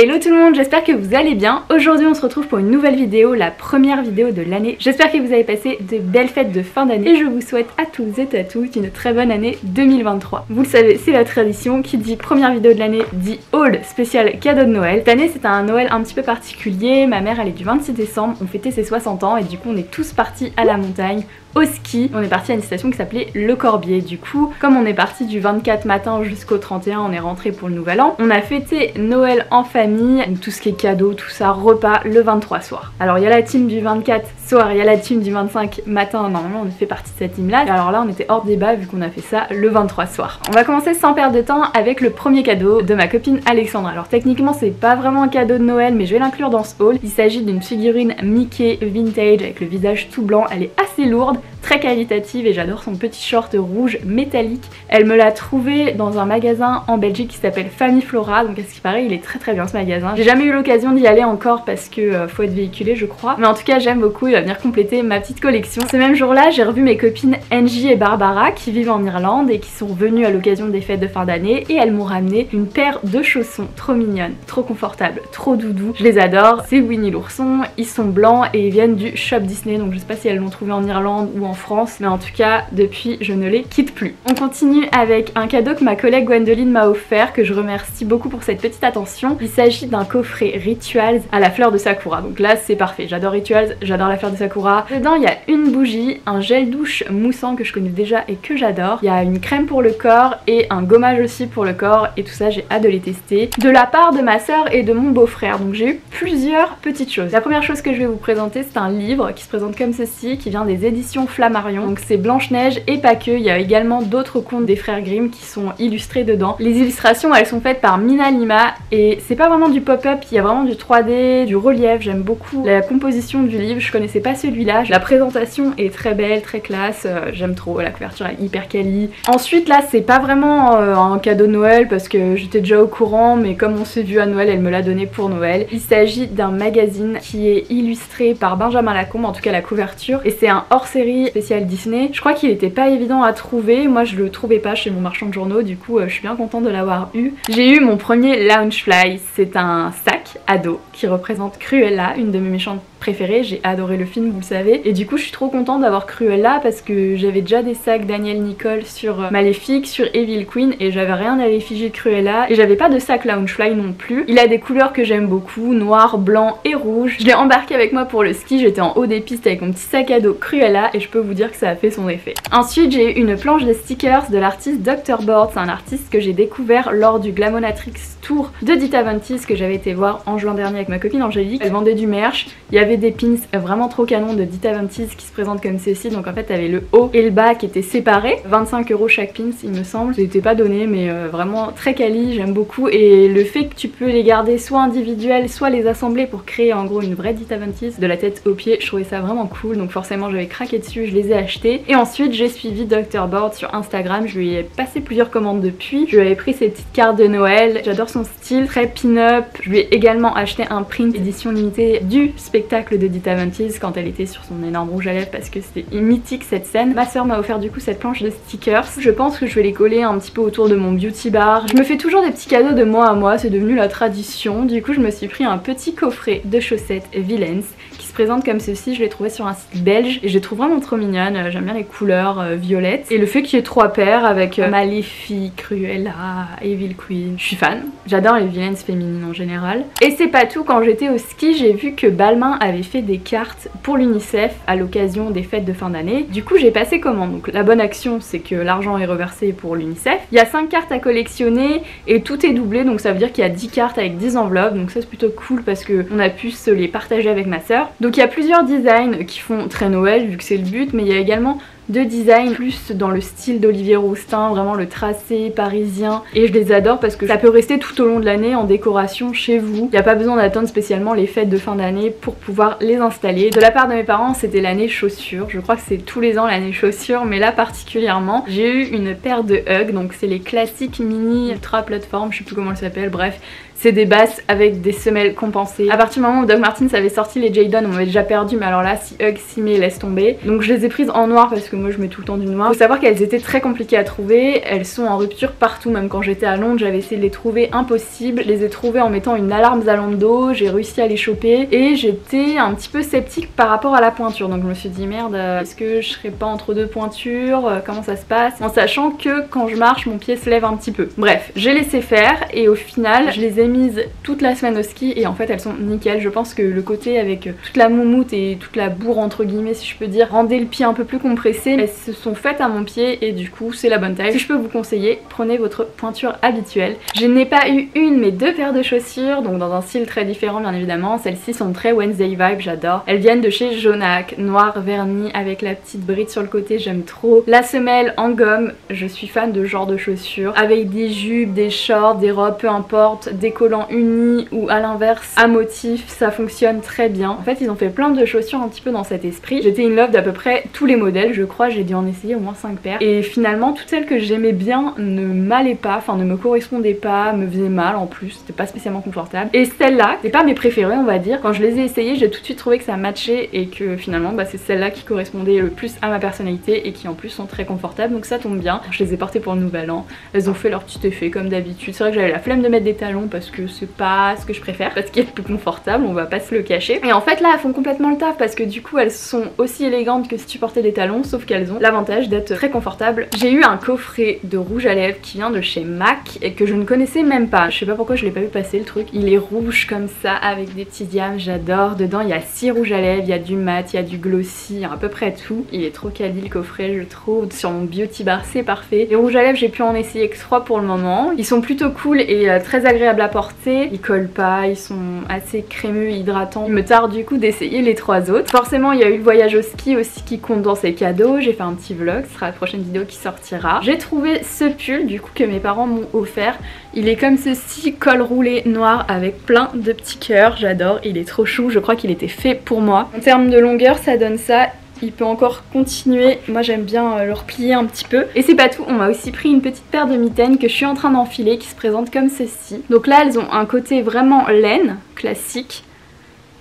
Hello tout le monde, j'espère que vous allez bien. Aujourd'hui on se retrouve pour une nouvelle vidéo, la première vidéo de l'année. J'espère que vous avez passé de belles fêtes de fin d'année et je vous souhaite à tous et à toutes une très bonne année 2023. Vous le savez, c'est la tradition, qui dit première vidéo de l'année dit haul spécial cadeau de Noël. Cette année c'est un Noël un petit peu particulier, ma mère elle est du 26 décembre, on fêtait ses 60 ans et du coup on est tous partis à la montagne, au ski. On est parti à une station qui s'appelait Le Corbier. Du coup, comme on est parti du 24 matin jusqu'au 31, on est rentré pour le nouvel an. On a fêté Noël en famille, tout ce qui est cadeau, tout ça, repas, le 23 soir. Alors il y a la team du 24 soir, il y a la team du 25 matin, normalement on fait partie de cette team là. Et alors là on était hors débat vu qu'on a fait ça le 23 soir. On va commencer sans perdre de temps avec le premier cadeau de ma copine Alexandra. Alors techniquement c'est pas vraiment un cadeau de Noël mais je vais l'inclure dans ce haul. Il s'agit d'une figurine Mickey vintage avec le visage tout blanc, elle est assez lourde, très qualitative et j'adore son petit short rouge métallique. Elle me l'a trouvé dans un magasin en Belgique qui s'appelle Famille Flora, donc à ce qui paraît il est très bien ce magasin. J'ai jamais eu l'occasion d'y aller encore parce que faut être véhiculé je crois, mais en tout cas j'aime beaucoup, il va venir compléter ma petite collection. Ce même jour là j'ai revu mes copines Angie et Barbara qui vivent en Irlande et qui sont venues à l'occasion des fêtes de fin d'année et elles m'ont ramené une paire de chaussons trop mignonnes, trop confortables, trop doudous. Je les adore, c'est Winnie l'ourson, ils sont blancs et ils viennent du shop Disney, donc je sais pas si elles l'ont trouvé en Irlande ou en France, mais en tout cas depuis je ne les quitte plus. On continue avec un cadeau que ma collègue Gwendoline m'a offert, que je remercie beaucoup pour cette petite attention. Il s'agit d'un coffret Rituals à la fleur de Sakura, donc là c'est parfait, j'adore Rituals, j'adore la fleur de Sakura. Dedans il y a une bougie, un gel douche moussant que je connais déjà et que j'adore, il y a une crème pour le corps et un gommage aussi pour le corps et tout ça j'ai hâte de les tester. De la part de ma soeur et de mon beau-frère, donc j'ai eu plusieurs petites choses. La première chose que je vais vous présenter c'est un livre qui se présente comme ceci, qui vient des éditions Flammarion, donc c'est Blanche-Neige et pas que, il y a également d'autres contes des frères Grimm qui sont illustrés dedans. Les illustrations elles sont faites par Mina Lima et c'est pas vraiment du pop-up, il y a vraiment du 3D, du relief, j'aime beaucoup la composition du livre, je connaissais pas celui-là, la présentation est très belle, très classe, j'aime trop, la couverture est hyper quali. Ensuite là c'est pas vraiment un cadeau de Noël parce que j'étais déjà au courant, mais comme on s'est vu à Noël elle me l'a donné pour Noël. Il s'agit d'un magazine qui est illustré par Benjamin Lacombe, en tout cas la couverture, et c'est un hors-série spécial Disney. Je crois qu'il était pas évident à trouver, moi je le trouvais pas chez mon marchand de journaux, du coup je suis bien contente de l'avoir eu. J'ai eu mon premier Loungefly, c'est un sac à dos qui représente Cruella, une de mes méchantes préférées, j'ai adoré le film vous le savez, et du coup je suis trop contente d'avoir Cruella parce que j'avais déjà des sacs Daniel Nicole sur Maléfique, sur Evil Queen et j'avais rien à l'effigie de Cruella et j'avais pas de sac Loungefly non plus. Il a des couleurs que j'aime beaucoup, noir, blanc et rouge. Je l'ai embarqué avec moi pour le ski, j'étais en haut des pistes avec mon petit sac à dos Cruella et je peux vous dire que ça a fait son effet. Ensuite j'ai eu une planche de stickers de l'artiste Dr. Board, c'est un artiste que j'ai découvert lors du Glamonatrix Tour de Dita Von Teese que j'avais été voir en juin dernier avec ma copine Angélique. Elle vendait du merch, il y avait des pins vraiment trop canon de Dita Von Teese qui se présentent comme ceci, donc en fait t'avais le haut et le bas qui étaient séparés, 25 € chaque pins il me semble, c'était pas donné mais vraiment très quali, j'aime beaucoup, et le fait que tu peux les garder soit individuels soit les assembler pour créer en gros une vraie Dita Von Teese de la tête aux pieds, je trouvais ça vraiment cool, donc forcément j'avais craqué dessus, je les ai achetés. Et ensuite j'ai suivi Dr. Board sur Instagram, je lui ai passé plusieurs commandes depuis, je lui avais pris ses petites cartes de Noël, j'adore son style très pin-up. Je lui ai également acheté un print édition limitée du spectacle de Dita Von Teese quand elle était sur son énorme rouge à lèvres parce que c'était mythique cette scène. Ma soeur m'a offert du coup cette planche de stickers, je pense que je vais les coller un petit peu autour de mon beauty bar. Je me fais toujours des petets cadeaux de moi à moi, c'est devenu la tradition, du coup je me suis pris un petit coffret de chaussettes Villains qui se présente comme ceci, je l'ai trouvé sur un site belge et je les trouve vraiment trop mignonne, j'aime bien les couleurs violettes et le fait qu'il y ait 3 paires avec Maléfique, Cruella, Evil Queen, je suis fan, j'adore les villains féminines en général. Et c'est pas tout, quand j'étais au ski j'ai vu que Balmain avait fait des cartes pour l'UNICEF à l'occasion des fêtes de fin d'année, du coup j'ai passé commande. Donc la bonne action c'est que l'argent est reversé pour l'UNICEF, il y a 5 cartes à collectionner et tout est doublé, donc ça veut dire qu'il y a 10 cartes avec 10 enveloppes, donc ça c'est plutôt cool parce que on a pu se les partager avec ma soeur. Donc il y a plusieurs designs qui font très Noël vu que c'est le but, mais il y a également 2 designs plus dans le style d'Olivier Rousteing, vraiment le tracé parisien, et je les adore parce que ça peut rester tout au long de l'année en décoration chez vous. Il n'y a pas besoin d'attendre spécialement les fêtes de fin d'année pour pouvoir les installer. De la part de mes parents c'était l'année chaussures, je crois que c'est tous les ans l'année chaussures, mais là particulièrement j'ai eu une paire de Hug, donc c'est les classiques mini ultra plateforme, je sais plus comment elles s'appellent, bref C'est des basses avec des semelles compensées. À partir du moment où Doc Martens avait sorti les Jadon, on m'avait déjà perdu, mais alors là, si Hug, si met, laisse tomber. Donc je les ai prises en noir parce que moi je mets tout le temps du noir. Faut savoir qu'elles étaient très compliquées à trouver, elles sont en rupture partout, même quand j'étais à Londres, j'avais essayé de les trouver, impossible. Je les ai trouvées en mettant une alarme Zalando, j'ai réussi à les choper et j'étais un petit peu sceptique par rapport à la pointure. Donc je me suis dit merde, est-ce que je serais pas entre deux pointures, comment ça se passe, en sachant que quand je marche mon pied se lève un petit peu. Bref, j'ai laissé faire et au final je les ai mises toute la semaine au ski et en fait elles sont nickel. Je pense que le côté avec toute la moumoute et toute la bourre entre guillemets si je peux dire rendait le pied un peu plus compressé. Elles se sont faites à mon pied et du coup c'est la bonne taille. Si je peux vous conseiller, prenez votre pointure habituelle. Je n'ai pas eu une mais deux paires de chaussures, donc dans un style très différent bien évidemment. Celles-ci sont très Wednesday vibe, j'adore. Elles viennent de chez Jonac, noir verni avec la petite bride sur le côté, j'aime trop. La semelle en gomme, je suis fan de ce genre de chaussures avec des jupes, des shorts, des robes, peu importe, des collants unis ou à l'inverse à motif, ça fonctionne très bien. En fait ils ont fait plein de chaussures un petit peu dans cet esprit. J'étais in love d'à peu près tous les modèles, je crois, j'ai dû en essayer au moins 5 paires et finalement toutes celles que j'aimais bien ne m'allaient pas, enfin ne me correspondaient pas, me faisaient mal en plus, c'était pas spécialement confortable. Et celles-là, c'est pas mes préférées on va dire, quand je les ai essayées j'ai tout de suite trouvé que ça matchait et que finalement c'est celles-là qui correspondaient le plus à ma personnalité et qui en plus sont très confortables, donc ça tombe bien. Je les ai portées pour le nouvel an, elles ont fait leur petit effet comme d'habitude. C'est vrai que j'avais la flemme de mettre des talons parce que c'est pas ce que je préfère, parce qu'elles sont plus confortables, on va pas se le cacher. Et en fait là elles font complètement le taf parce que du coup elles sont aussi élégantes que si tu portais des talons, sauf qu'elles ont l'avantage d'être très confortables. J'ai eu un coffret de rouge à lèvres qui vient de chez MAC et que je ne connaissais même pas. Je sais pas pourquoi je l'ai pas vu passer le truc. Il est rouge comme ça avec des petits diamants, j'adore. Dedans il y a 6 rouges à lèvres, il y a du mat, il y a du glossy, il y a à peu près tout. Il est trop quali le coffret je trouve. Sur mon beauty bar c'est parfait. Les rouges à lèvres j'ai pu en essayer que 3 pour le moment. Ils sont plutôt cool et très agréables à porter. Ils collent pas, ils sont assez crémeux et hydratants. Il me tarde du coup d'essayer les 3 autres. Forcément il y a eu le voyage au ski aussi qui compte dans ces cadeaux. J'ai fait un petit vlog, ce sera la prochaine vidéo qui sortira. J'ai trouvé ce pull du coup que mes parents m'ont offert. Il est comme ceci, col roulé noir avec plein de petits cœurs. J'adore, il est trop chou, je crois qu'il était fait pour moi. En termes de longueur ça donne ça. Il peut encore continuer, moi j'aime bien le replier un petit peu. Et c'est pas tout, on m'a aussi pris une petite paire de mitaines que je suis en train d'enfiler qui se présente comme ceci. Donc là elles ont un côté vraiment laine, classique.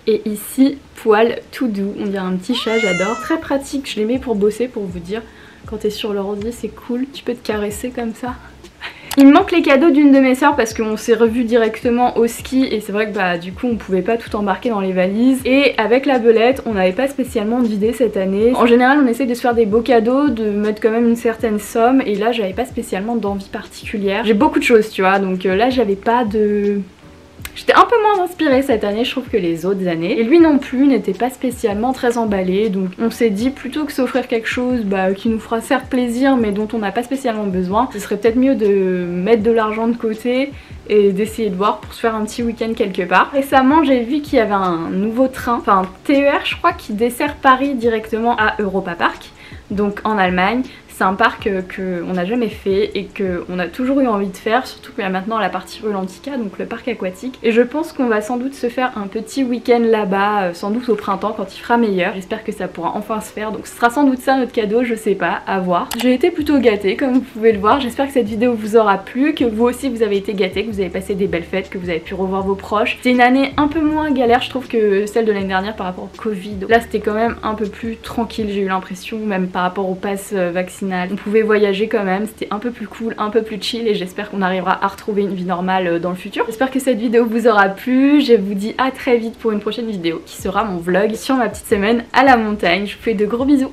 Et ici, poil tout doux, on dirait un petit chat, j'adore. Très pratique, je les mets pour bosser pour vous dire. Quand t'es sur l'ordi c'est cool, tu peux te caresser comme ça. Il me manque les cadeaux d'une de mes soeurs parce qu'on s'est revus directement au ski et c'est vrai que bah du coup on pouvait pas tout embarquer dans les valises et avec la belette on n'avait pas spécialement d'idées cette année. En général on essaie de se faire des beaux cadeaux, de mettre quand même une certaine somme et là j'avais pas spécialement d'envie particulière. J'ai beaucoup de choses tu vois donc là j'avais pas de... J'étais un peu moins inspirée cette année je trouve que les autres années et lui non plus n'était pas spécialement très emballé donc on s'est dit plutôt que s'offrir quelque chose qui nous fera certes plaisir mais dont on n'a pas spécialement besoin, ce serait peut-être mieux de mettre de l'argent de côté et d'essayer de voir pour se faire un petit week-end quelque part. Récemment j'ai vu qu'il y avait un nouveau train, enfin un TER je crois qui dessert Paris directement à Europa Park, donc en Allemagne. C'est un parc qu'on n'a jamais fait et qu'on a toujours eu envie de faire, surtout qu'il y a maintenant la partie Rulantica, donc le parc aquatique. Et je pense qu'on va sans doute se faire un petit week-end là-bas, sans doute au printemps quand il fera meilleur. J'espère que ça pourra enfin se faire, donc ce sera sans doute ça notre cadeau, je sais pas, à voir. J'ai été plutôt gâtée comme vous pouvez le voir, j'espère que cette vidéo vous aura plu, que vous aussi vous avez été gâtés, que vous avez passé des belles fêtes, que vous avez pu revoir vos proches. C'est une année un peu moins galère je trouve que celle de l'année dernière par rapport au Covid. Là c'était quand même un peu plus tranquille, j'ai eu l'impression, même par rapport au pass vaccinal. On pouvait voyager quand même, c'était un peu plus cool, un peu plus chill et j'espère qu'on arrivera à retrouver une vie normale dans le futur. J'espère que cette vidéo vous aura plu, je vous dis à très vite pour une prochaine vidéo qui sera mon vlog sur ma petite semaine à la montagne. Je vous fais de gros bisous.